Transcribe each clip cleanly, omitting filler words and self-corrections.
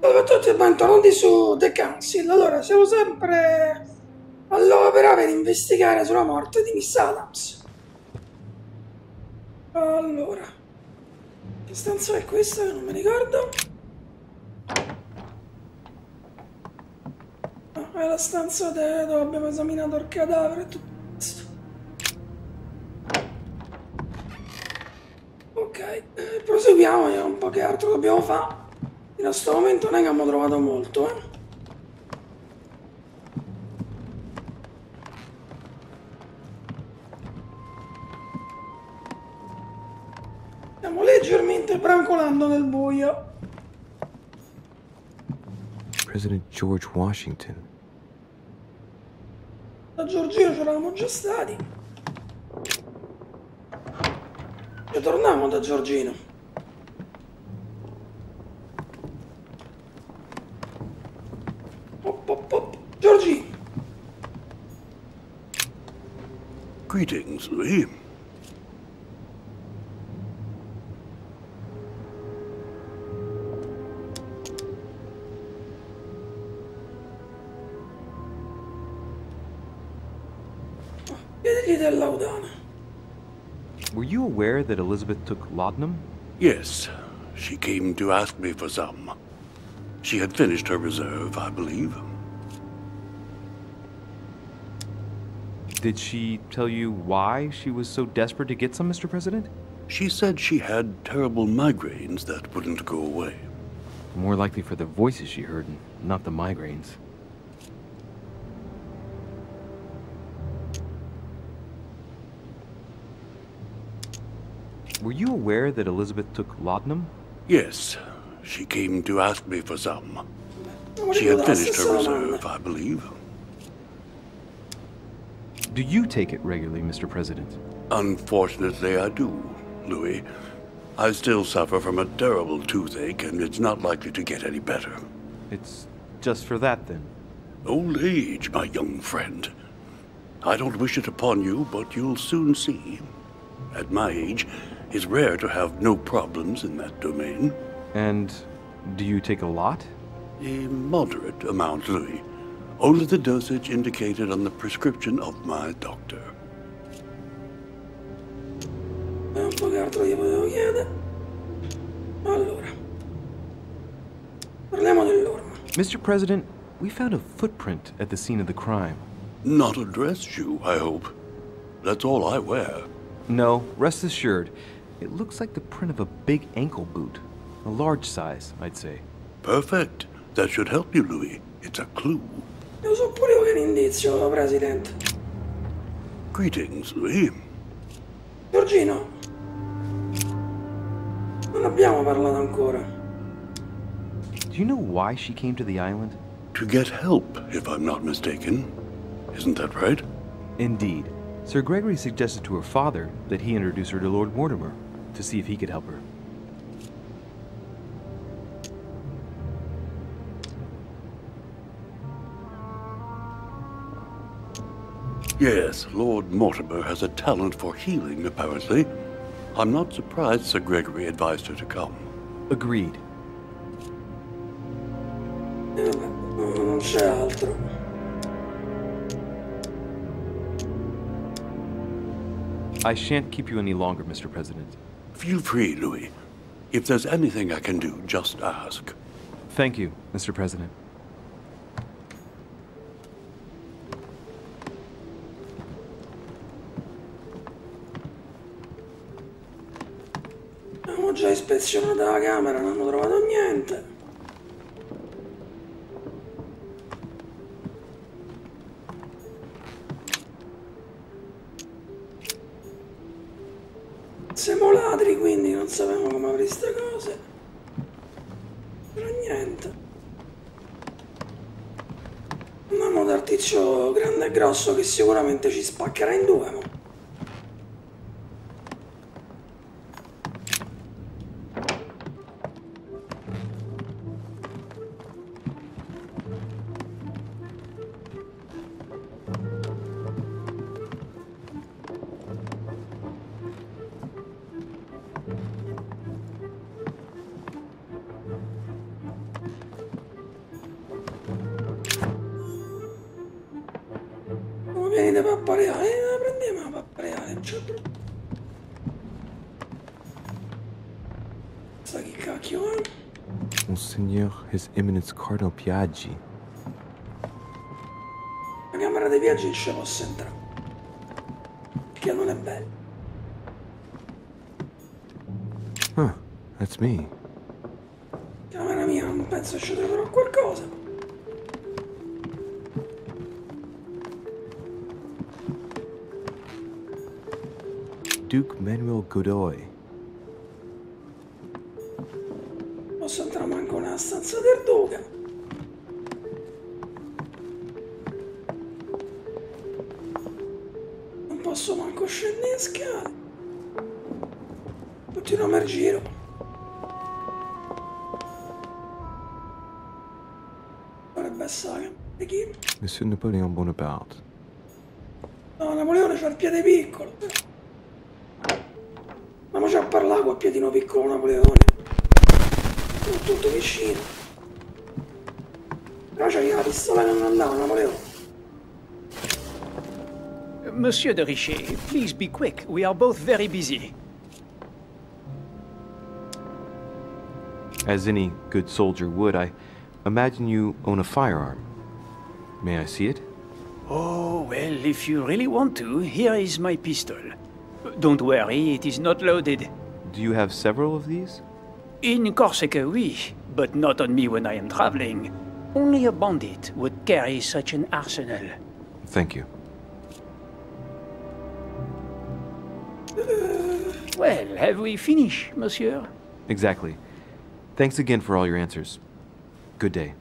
Salve a tutti e bentornati su The Council. Allora, siamo sempre all'opera per investigare sulla morte di Miss Adams. Allora, che stanza è questa? Che non mi ricordo. No, è la stanza dove abbiamo esaminato il cadavere e tutto questo. Ok, proseguiamo, vediamo un po' che altro dobbiamo fare. In questo momento non è che abbiamo trovato molto, Stiamo leggermente brancolando nel buio. President George Washington. Da Giorgino ci eravamo già stati. Ritorniamo da Giorgino. Giorgino. Greetings, Louis. Chiedegli del laudano. Were you aware that Elizabeth took laudanum? Yes, she came to ask me for some. She had finished her reserve, I believe. Did she tell you why she was so desperate to get some, Mr. President? She said she had terrible migraines that wouldn't go away. More likely for the voices she heard, not the migraines. Were you aware that Elizabeth took laudanum? Yes, she came to ask me for some. She had finished her reserve, I believe. Do you take it regularly, Mr. President? Unfortunately, I do, Louis. I still suffer from a terrible toothache, and it's not likely to get any better. It's just for that, then? Old age, my young friend. I don't wish it upon you, but you'll soon see. At my age, it's rare to have no problems in that domain. And do you take a lot? A moderate amount, Louis. Only the dosage indicated on the prescription of my doctor. Un po' che altro gli potevo chiedere. Allora, parliamo dell'orma. Mr. President, we found a footprint at the scene of the crime. Not a dress shoe, I hope. That's all I wear. No, rest assured. It looks like the print of a big ankle boot. A large size, I'd say. Perfect. That should help you, Louis. It's a clue. Io so pure io che è un indizio, Presidente. Greetings, Louis. Giorgino, non abbiamo parlato ancora. Do you know why she came to the island? To get help, if I'm not mistaken. Isn't that right? Indeed. Sir Gregory suggested to her father that he introduce her to Lord Mortimer, to see if he could help her. Yes, Lord Mortimer has a talent for healing, apparently. I'm not surprised Sir Gregory advised her to come. Agreed. Non c'è altro. I shan't keep you any longer, Mr. President. Feel free, Louis. If there's anything I can do, just ask. Thank you, Mr. President. Abbiamo già ispezionato la camera, non hanno trovato niente. Siamo ladri, quindi non sappiamo come aprire queste cose. Però niente. Andiamo dal tizio grande e grosso che sicuramente ci spaccherà in due. Mo. Venite pappa reale, prendiamo la pappa reale, non c'è problema. Sa che cacchio è? Monseigneur, His Eminence Cardinal Piaggi. La camera dei viaggi non ci posso entrare. Perché non è bello. Huh, that's me. Camera mia, non penso ci troverò qualcosa. Duke Manuel Godoy. Posso entrare manco nella stanza del duca. Non posso manco scendere le scale. Continuiamo al giro. Dovrebbe essere di chi? Monsieur Napoleon Bonaparte. No, Napoleone c'ha il piede piccolo. Ma mo c'ha parlato col piedino piccolo Napoleone. Sono tutto vicino. Però c'aveva la pistola che non andava Napoleone. Monsieur de Richet, please be quick. We are both very busy. As any good soldier would, I imagine you own a firearm. May I see it? Oh, well, if you really want to, here is my pistol. Don't worry, it is not loaded. Do you have several of these? In Corsica, oui, but not on me when I am traveling. Only a bandit would carry such an arsenal. Thank you. Well, have we finished, monsieur? Exactly. Thanks again for all your answers. Good day.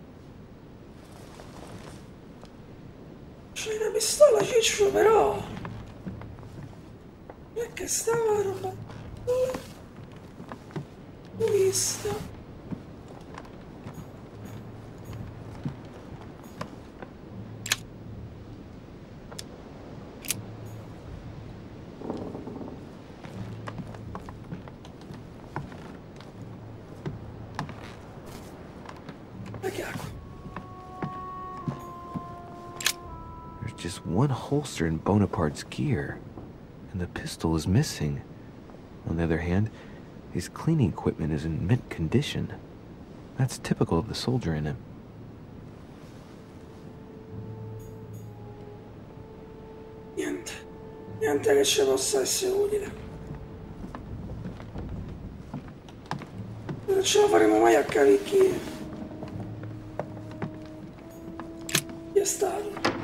C'è una pistola ciccio però. E che stava la roba? L'ho vista. There's just one holster in Bonaparte's gear, and the pistol is missing. On the other hand, his cleaning equipment is in mint condition. That's typical of the soldier in him. Niente che ci possa essere utile. Non ce la faremo mai a capire chi è stato.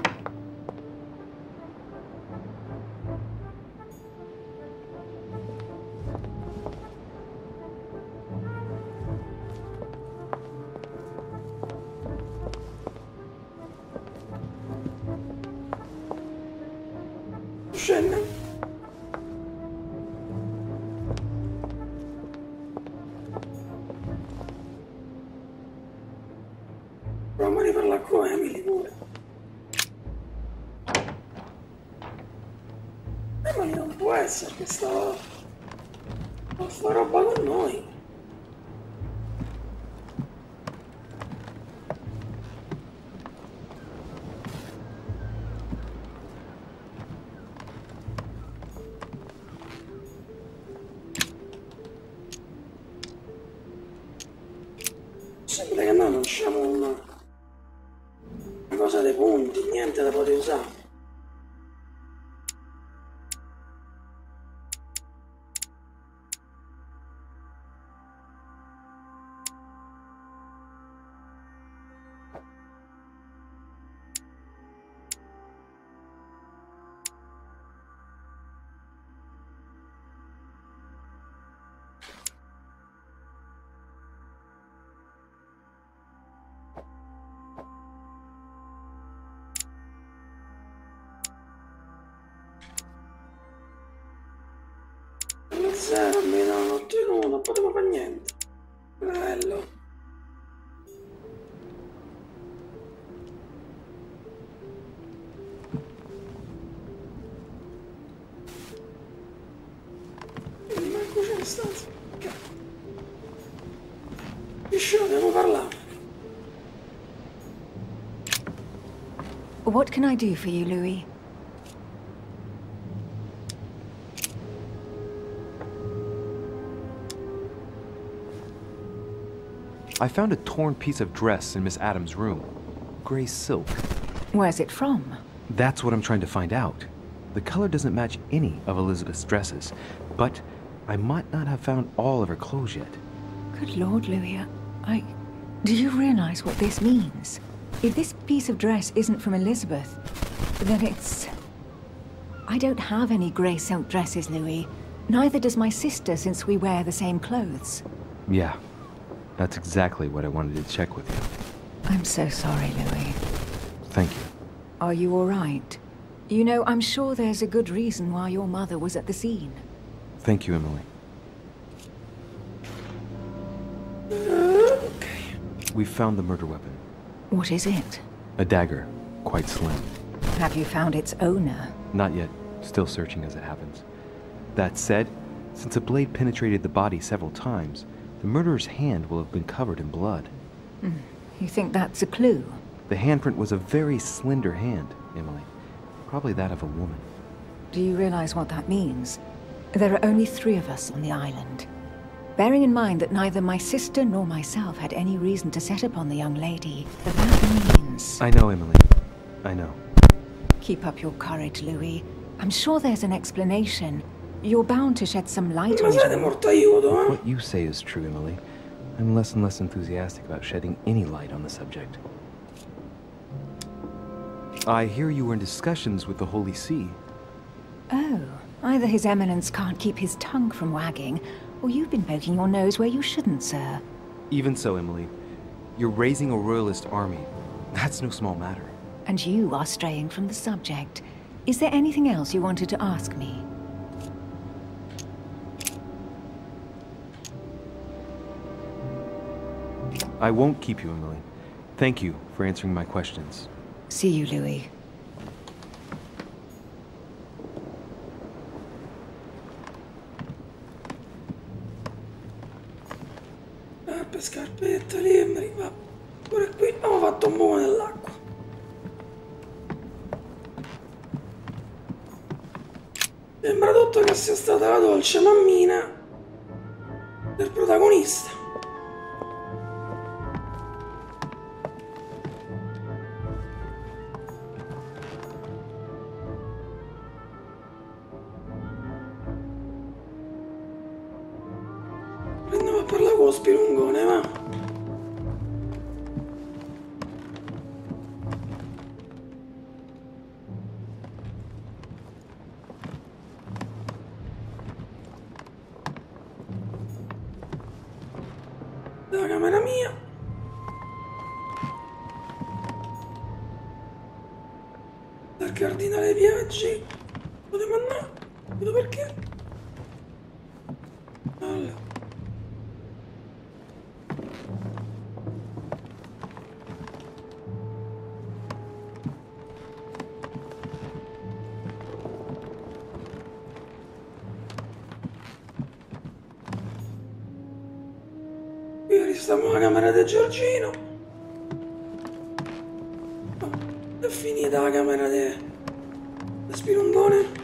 Scende. Proviamo a riparlare con Emily pure. Emily non può essere che sta a fare roba con noi. Sembra che noi non siamo una cosa dei punti, niente da poter usare. Zero, mi hanno ottenuto, non potevo fare niente. Bello. Quindi manco c'è in stanza. Piscio, devo parlare. What can I do for you, Louis? I found a torn piece of dress in Miss Adams' room. Gray silk. Where's it from? That's what I'm trying to find out. The color doesn't match any of Elizabeth's dresses, but I might not have found all of her clothes yet. Good Lord, Louis, do you realize what this means? If this piece of dress isn't from Elizabeth, then it's... I don't have any grey silk dresses, Louis. Neither does my sister, since we wear the same clothes. Yeah, that's exactly what I wanted to check with you. I'm so sorry, Louis. Thank you. Are you all right? You know, I'm sure there's a good reason why your mother was at the scene. Thank you, Emily. Okay. We found the murder weapon. What is it? A dagger, quite slim. Have you found its owner? Not yet. Still searching as it happens. That said, since the blade penetrated the body several times, the murderer's hand will have been covered in blood. You think that's a clue? The handprint was a very slender hand, Emily. Probably that of a woman. Do you realize what that means? There are only 3 of us on the island. Bearing in mind that neither my sister nor myself had any reason to set upon the young lady, that means... I know, Emily. I know. Keep up your courage, Louis. I'm sure there's an explanation. You're bound to shed some light on Ma siete it. molto aiuto, eh? What you say is true, Emily. I'm less and less enthusiastic about shedding any light on the subject. I hear you were in discussions with the Holy See. Oh, either His Eminence can't keep his tongue from wagging, or you've been poking your nose where you shouldn't, sir. Even so, Emily, you're raising a royalist army. That's no small matter. And you are straying from the subject. Is there anything else you wanted to ask me? I won't keep you, Emily. Thank you for answering my questions. See you, Louis. Per scarpette, libri, va. Pure qui abbiamo fatto un buco nell'acqua. Sembra tutto che sia stata la dolce mammina del protagonista. Andiamo a parlare con lo spilungone, va. La camera mia. Dal cardinale Viaggi. Potevo andare? Vedo perché. Allora. Qui restiamo alla camera di Giorgino. Oh, è finita la camera di Spilungone.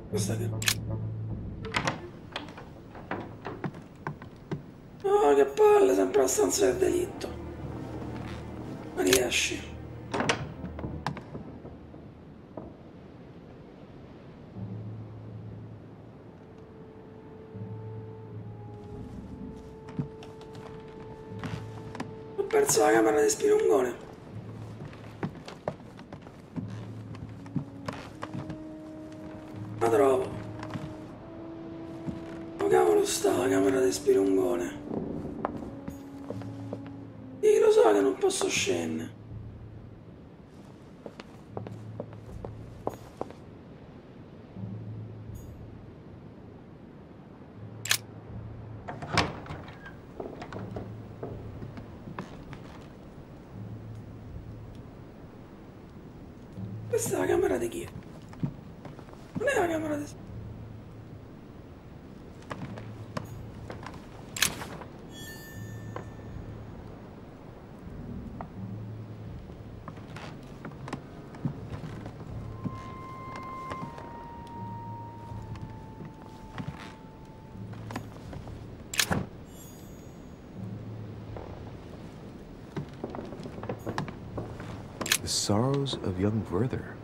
Questa che... Oh, che palle, sempre la stanza del delitto. Ma riesci? Ho perso la camera di Spilungone. La trovo. Ma cavolo sta la camera di Spilungone? Io lo so che non posso scendere. Questa è la camera di chi? Non è la camera di... The Sorrows of Young Werther.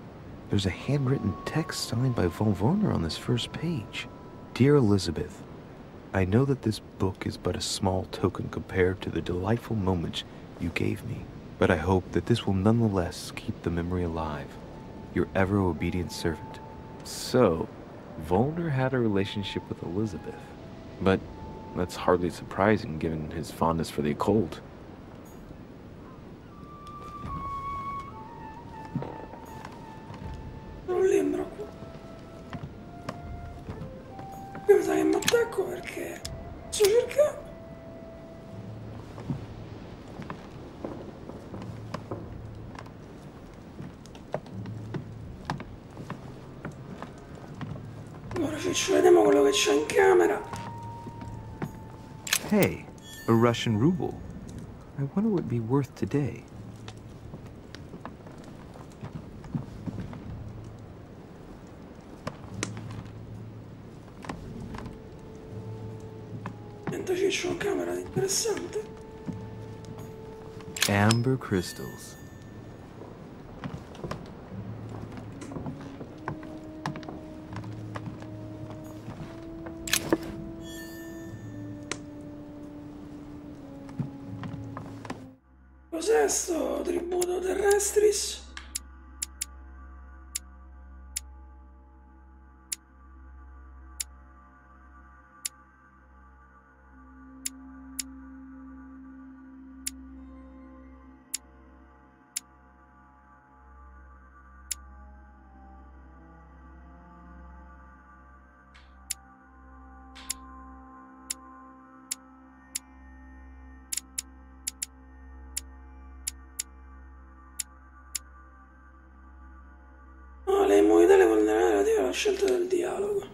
There's a handwritten text signed by von Werner on this first page. Dear Elizabeth, I know that this book is but a small token compared to the delightful moments you gave me, but I hope that this will nonetheless keep the memory alive. Your ever-obedient servant. So, Werner had a relationship with Elizabeth, but that's hardly surprising given his fondness for the occult. Un libro qua. Qui mi sa che mi attacco perché sto cercando. Ora ci vediamo quello che c'è in camera. Hey, a Russian ruble. I wonder what it'd be worth today. Niente ciccio in camera, interessante. Amber crystals. Cos'è sto tributo terrestris? Oh, le immunità le condanne relative alla scelta del dialogo.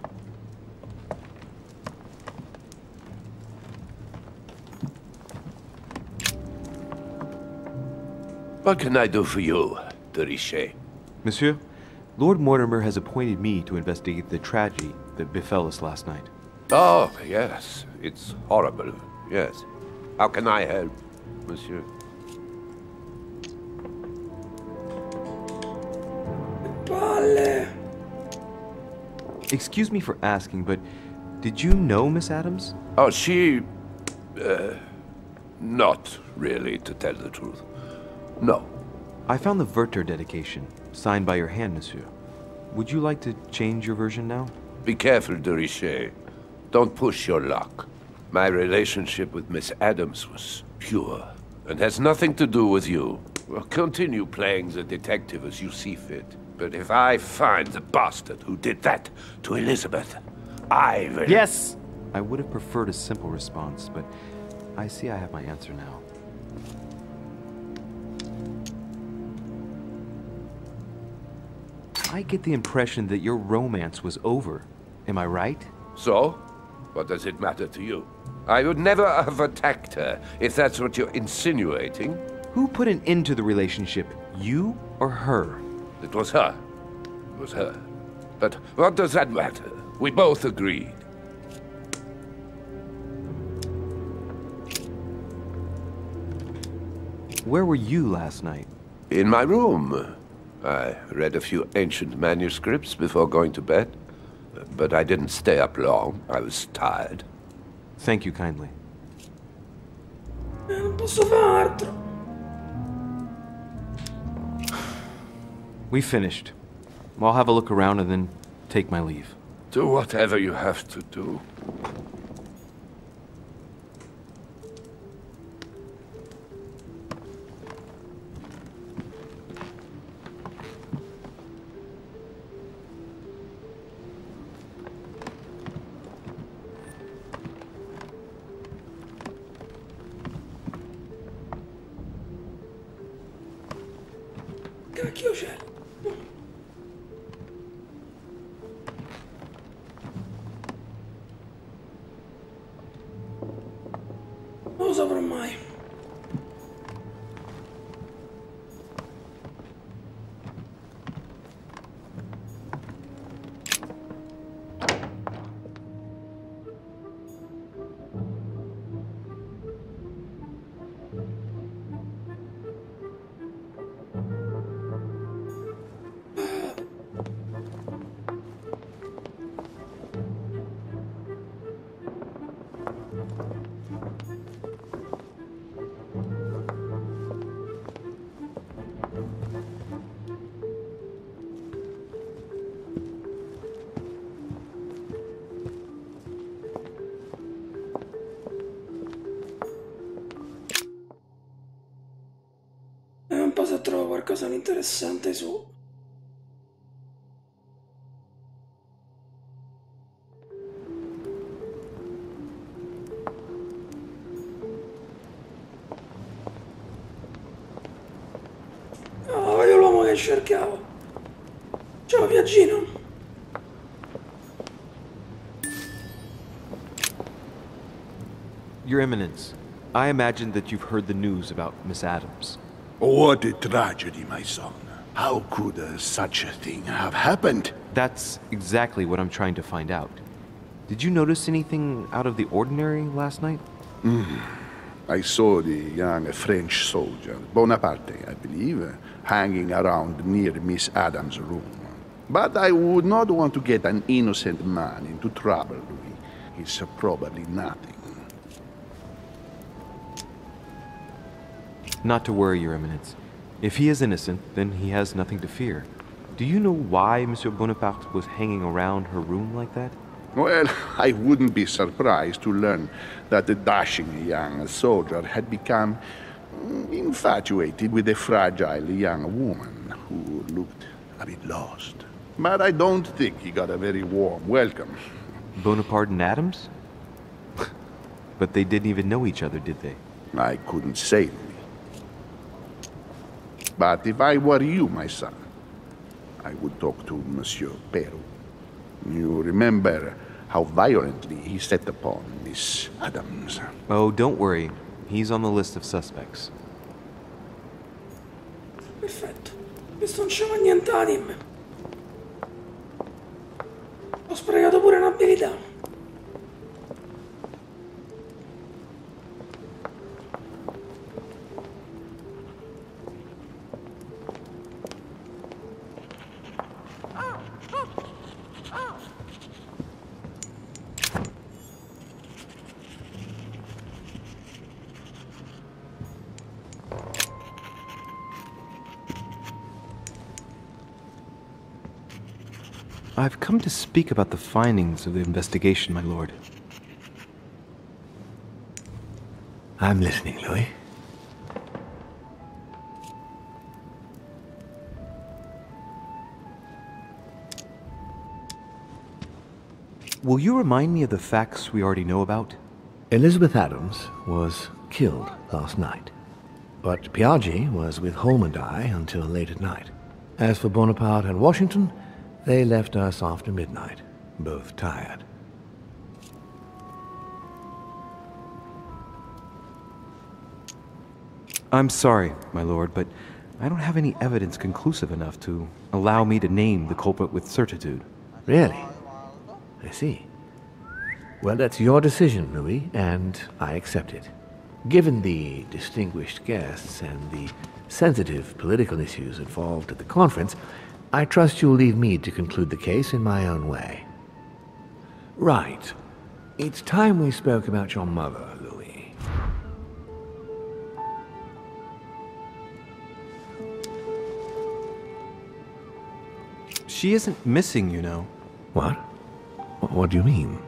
What can I do for you, de Richet? Monsieur, Lord Mortimer has appointed me to investigate the tragedy that befell us last night. Oh, yes. It's horrible. Yes. How can I help, monsieur? Palle! Excuse me for asking, but did you know Miss Adams? Oh, she... not really, to tell the truth. No. I found the Werther dedication, signed by your hand, monsieur. Would you like to change your version now? Be careful, de Richet. Don't push your luck. My relationship with Miss Adams was pure, and has nothing to do with you. Well, continue playing the detective as you see fit. But if I find the bastard who did that to Elizabeth, I will... Yes! I would have preferred a simple response, but I see I have my answer now. I get the impression that your romance was over. Am I right? So? What does it matter to you? I would never have attacked her, if that's what you're insinuating. Who put an end to the relationship? You or her? It was her. It was her. But what does that matter? We both agreed. Where were you last night? In my room. I read a few ancient manuscripts before going to bed. But I didn't stay up long. I was tired. Thank you kindly. Non posso fare altro. We finished. I'll have a look around and then take my leave. Do whatever you have to do. Cacchio c'è? Non lo saprò mai. sono interessante su... Oh, voglio l'uomo che cercavo. Ciao, viaggino. Your Eminence, I imagine that you've heard the news about Miss Adams. What a tragedy, my son. How could such a thing have happened? That's exactly what I'm trying to find out. Did you notice anything out of the ordinary last night? I saw the young French soldier, Bonaparte, I believe, hanging around near Miss Adams' room. But I would not want to get an innocent man into trouble, Louis. It's probably nothing. Not to worry, Your Eminence. If he is innocent, then he has nothing to fear. Do you know why Monsieur Bonaparte was hanging around her room like that? Well, I wouldn't be surprised to learn that the dashing young soldier had become infatuated with a fragile young woman who looked a bit lost. But I don't think he got a very warm welcome. Bonaparte and Adams? But they didn't even know each other, did they? I couldn't say, Louis. But if I were you, my son, I would talk to Monsieur Peru. You remember how violently he set upon Miss Adams. Oh, don't worry. He's on the list of suspects. Perfetto. Questo non c'è niente da dirmi. Ho sprecato pure un'abilità. I've come to speak about the findings of the investigation, my lord. I'm listening, Louis. Will you remind me of the facts we already know about? Elizabeth Adams was killed last night, but Piaggi was with Holm and I until late at night. As for Bonaparte and Washington, they left us after midnight, both tired. I'm sorry, my lord, but I don't have any evidence conclusive enough to allow me to name the culprit with certitude. Really? I see. Well, that's your decision, Louis, and I accept it. Given the distinguished guests and the sensitive political issues involved at the conference, I trust you'll leave me to conclude the case in my own way. Right. It's time we spoke about your mother, Louis. She isn't missing, you know. What? What do you mean?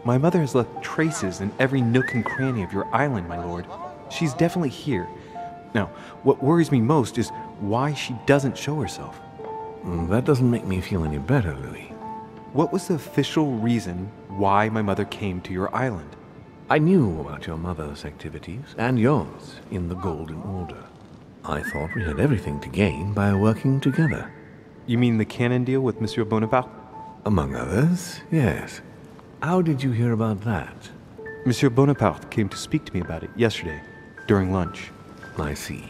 My mother has left traces in every nook and cranny of your island, my lord. She's definitely here. Now, what worries me most is why she doesn't show herself. That doesn't make me feel any better, Louis. What was the official reason why my mother came to your island? I knew about your mother's activities, and yours, in the Golden Order. I thought we had everything to gain by working together. You mean the cannon deal with Monsieur Bonaparte? Among others, yes. How did you hear about that? Monsieur Bonaparte came to speak to me about it yesterday, during lunch. I see.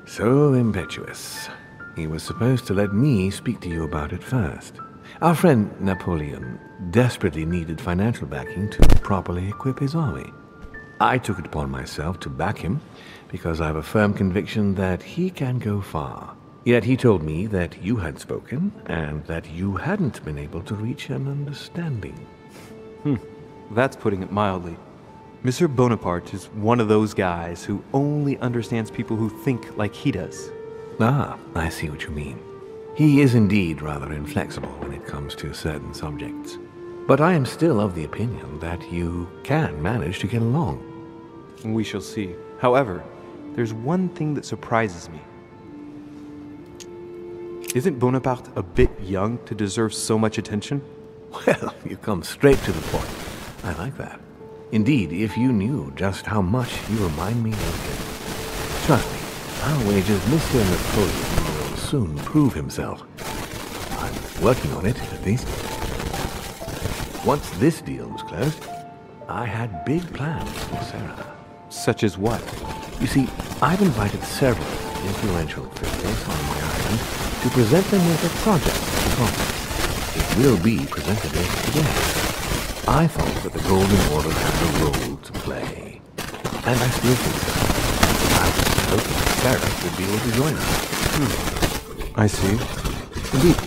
So impetuous. He was supposed to let me speak to you about it first. Our friend Napoleon desperately needed financial backing to properly equip his army. I took it upon myself to back him because I have a firm conviction that he can go far. Yet he told me that you had spoken and that you hadn't been able to reach an understanding. That's putting it mildly. Monsieur Bonaparte is one of those guys who only understands people who think like he does. Ah, I see what you mean. He is indeed rather inflexible when it comes to certain subjects. But I am still of the opinion that you can manage to get along. We shall see. However, there's one thing that surprises me. Isn't Bonaparte a bit young to deserve so much attention? Well, you come straight to the point. I like that. Indeed, if you knew just how much you remind me of him. Trust me, I'll wager Mr. Napoleon will soon prove himself. I'm working on it, at least. Once this deal was closed, I had big plans for Sarah. Such as what? You see, I've invited several influential figures on my island to present them with a project at the conference. It will be presented later today. I thought that the Golden Order had a role to play. And I still think so. I was hoping Sarah would be able to join us. I see. Indeed,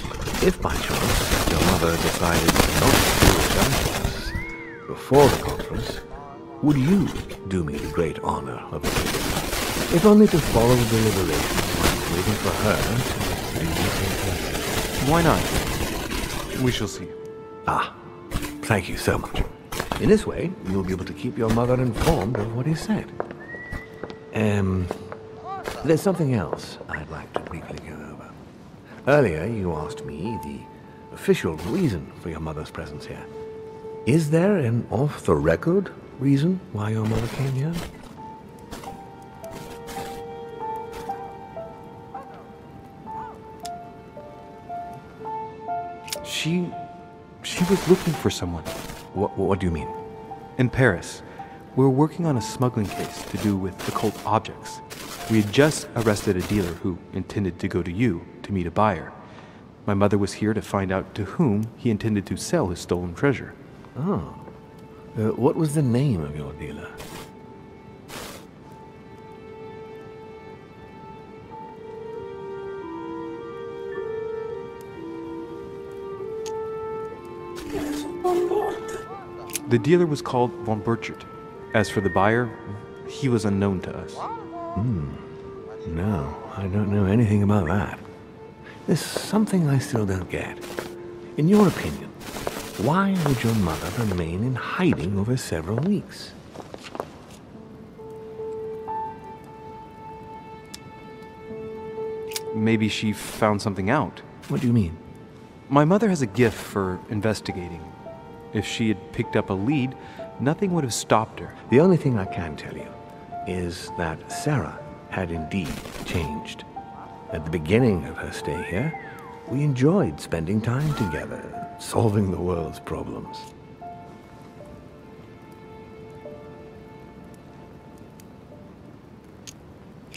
if by chance your mother decided not to return to us before the conference, would you do me the great honor of a visit? If only to follow the deliberations while waiting for her to leave me. Why not? We shall see. Ah, thank you so much. In this way, you'll be able to keep your mother informed of what is said. There's something else I'd like to briefly go over. Earlier, you asked me the official reason for your mother's presence here. Is there an off-the-record reason why your mother came here? She was looking for someone. What do you mean? In Paris, we were working on a smuggling case to do with occult objects. We had just arrested a dealer who intended to go to you to meet a buyer. My mother was here to find out to whom he intended to sell his stolen treasure. Oh. What was the name of your dealer? The dealer was called von Burchard. As for the buyer, he was unknown to us. No, I don't know anything about that. There's something I still don't get. In your opinion, why would your mother remain in hiding over several weeks? Maybe she found something out. What do you mean? My mother has a gift for investigating. If she had picked up a lead, nothing would have stopped her. The only thing I can tell you is that Sarah had indeed changed. At the beginning of her stay here, we enjoyed spending time together, solving the world's problems.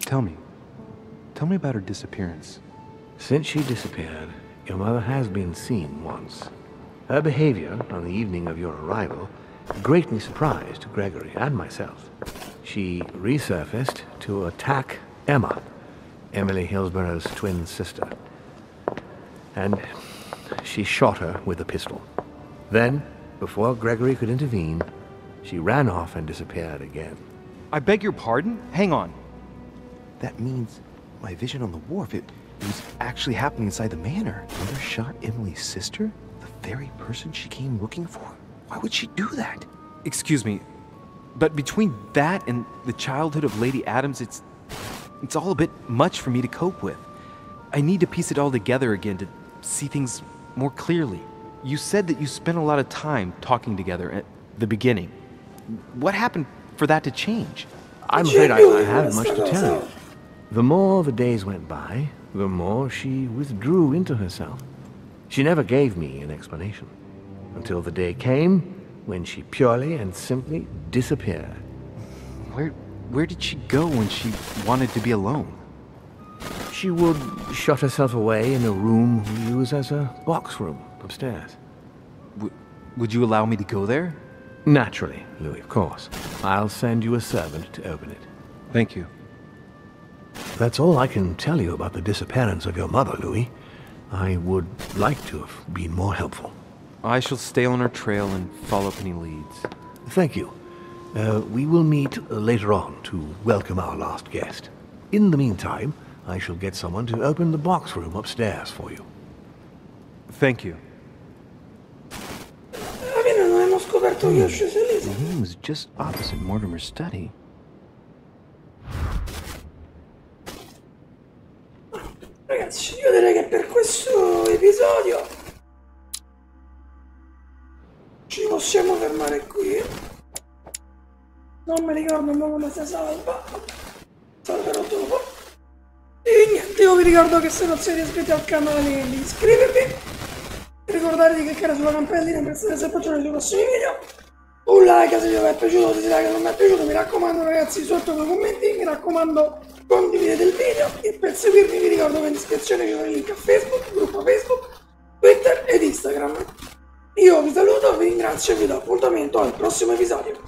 Tell me about her disappearance. Since she disappeared, your mother has been seen once. Her behavior on the evening of your arrival greatly surprised Gregory and myself. She resurfaced to attack Emma, Emily Hillsborough's twin sister. And she shot her with a pistol. Then, before Gregory could intervene, she ran off and disappeared again. I beg your pardon? Hang on. That means my vision on the wharf, it was actually happening inside the manor. Mother shot Emily's sister? The very person she came looking for? Why would she do that? Excuse me, but between that and the childhood of Lady Adams, it's all a bit much for me to cope with. I need to piece it all together again to see things more clearly. You said that you spent a lot of time talking together at the beginning. What happened for that to change? I'm afraid I haven't much to tell you. The more the days went by, the more she withdrew into herself. She never gave me an explanation, until the day came when she purely and simply disappeared. Where did she go when she wanted to be alone? She would shut herself away in a room we use as a box room upstairs. Would you allow me to go there? Naturally, Louis, of course. I'll send you a servant to open it. Thank you. That's all I can tell you about the disappearance of your mother, Louis. I would like to have been more helpful. I shall stay on her trail and follow up any leads. Thank you. We will meet later on to welcome our last guest. In the meantime, I shall get someone to open the box room upstairs for you. Thank you. Non abbiamo scoperto che è sceso lì. The room was just opposite Mortimer's study. Ragazzi, ci chiude direi che per questo episodio ci possiamo fermare qui. Non mi ricordo come si salva. Salverò dopo. E niente, io vi ricordo che se non siete iscritti al canale di iscrivervi. Ricordate di cliccare sulla campanellina per essere sempre aggiornati sui prossimi video. Un like se vi è piaciuto, un dislike se non mi è piaciuto. Mi raccomando ragazzi, sotto nei commenti, mi raccomando condividete il video. E per seguirmi vi ricordo che in descrizione ci sono i link a Facebook, gruppo Facebook, Twitter ed Instagram. Io vi saluto, vi ringrazio e vi do appuntamento al prossimo episodio.